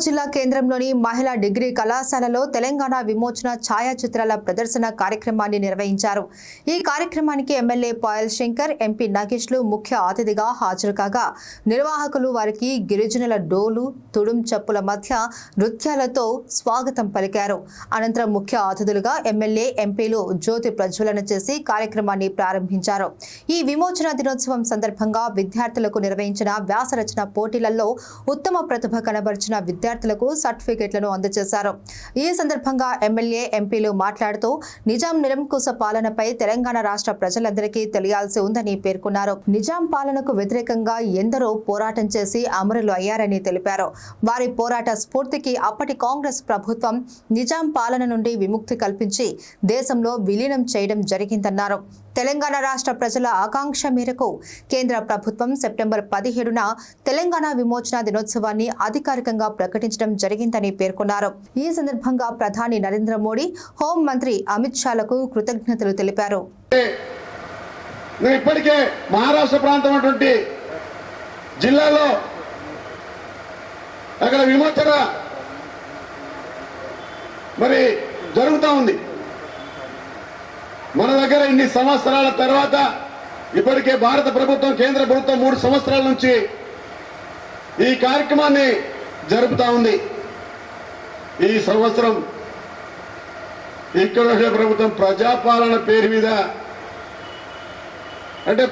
నిజామాబాద్ జిల్లా కేంద్రంలోని మహిళా డిగ్రీ కళాశాలలో తెలంగాణ విమోచన ఛాయాచిత్రాల ప్రదర్శన కార్యక్రమాన్ని నిర్వహించారు. ఈ కార్యక్రమానికి ఎమ్మెల్యే పాయల్ శంకర్, ఎంపీ నాగేష్లు ముఖ్య అతిథిగా హాజరు కాగా నిర్వాహకులు వారికి గిరిజనుల డోలు, తుడుం చప్పుల మధ్య నృత్యాలతో స్వాగతం పలికారు. అనంతరం ముఖ్య అతిథులుగా ఎమ్మెల్యే, ఎంపీలు జ్యోతి ప్రజ్వలన చేసి కార్యక్రమాన్ని ప్రారంభించారు. ఈ విమోచన దినోత్సవం సందర్భంగా విద్యార్థులకు నిర్వహించిన వ్యాసరచన పోటీలలో ఉత్తమ ప్రతిభ కనబరిచిన విద్యార్థులకు సర్టిఫికెట్లను అందజేశారు. ఈ సందర్భంగా ఎమ్మెల్యే, ఎంపీలు మాట్లాడుతూ నిజాం నిరంకుశ పాలనపై తెలంగాణ రాష్ట్ర ప్రజలందరికీ తెలియాల్సి ఉందని పేర్కొన్నారు. నిజాం పాలనకు వ్యతిరేకంగా ఎందరో పోరాటం చేసి అమరులు అయ్యారని తెలిపారు. వారి పోరాట స్ఫూర్తికి అప్పటి కాంగ్రెస్ ప్రభుత్వం నిజాం పాలన నుండి విముక్తి కల్పించి దేశంలో విలీనం చేయడం జరిగిందన్నారు. తెలంగాణ రాష్ట్ర ప్రజల ఆకాంక్ష మేరకు కేంద్ర ప్రభుత్వం సెప్టెంబర్ 17న తెలంగాణ విమోచన దినోత్సవాన్ని అధికారికంగా ప్రకటించడం జరిగిందని పేర్కొన్నారు. ఈ సందర్భంగా ప్రధాని నరేంద్ర మోడీ, హోం మంత్రి అమిత్ షాలకు కృతజ్ఞతలు తెలిపారు. ఇప్పటికే మహారాష్ట్ర ప్రాంతం అటువంటి జిల్లాలో అక్కడ విమోచన మరి జరుగుతూ ఉంది. మన దగ్గర ఇన్ని సంవత్సరాల తర్వాత ఇప్పటికే భారత ప్రభుత్వం, కేంద్ర ప్రభుత్వం 3 సంవత్సరాల నుంచి ఈ కార్యక్రమాన్ని జరుపుతా ఉంది. ఈ సంవత్సరం ఇక్కడ ప్రభుత్వం ప్రజాపాలన పేరు మీద అంటే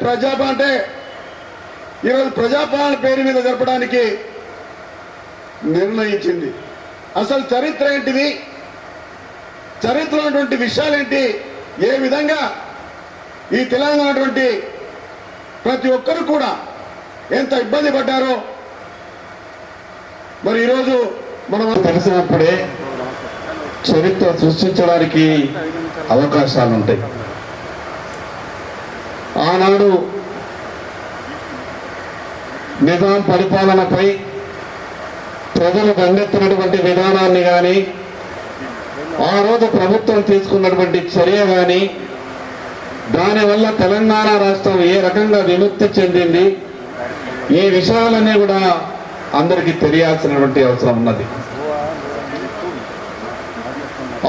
ఈరోజు ప్రజాపాలన పేరు మీద జరపడానికి నిర్ణయించింది. అసలు చరిత్ర ఏంటిది, చరిత్రలో ఉన్నటువంటి విషయాలేంటి, ఏ విధంగా ఈ తెలంగాణ ప్రతి ఒక్కరు కూడా ఎంత ఇబ్బంది పడ్డారో మరి ఈరోజు మనం తెలిసినప్పుడే చరిత్ర సృష్టించడానికి అవకాశాలు ఉంటాయి. ఆనాడు నిజాం పరిపాలనపై ప్రజలు దండెత్తినటువంటి విధానాన్ని కానీ, ఆ రోజు ప్రభుత్వం తీసుకున్నటువంటి చర్య కానీ, దానివల్ల తెలంగాణ రాష్ట్రం ఏ రకంగా విముక్తి చెందింది, ఈ విషయాలన్నీ కూడా అందరికీ తెలియాల్సినటువంటి అవసరం ఉన్నది.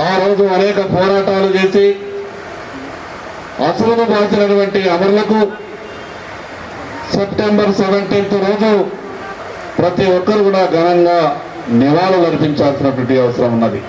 ఆ రోజు అనేక పోరాటాలు చేసి అసలు బాధించినటువంటి అమరులకు సెప్టెంబర్ 17 రోజు ప్రతి ఒక్కరు కూడా ఘనంగా నివాళులు అర్పించాల్సినటువంటి అవసరం ఉన్నది.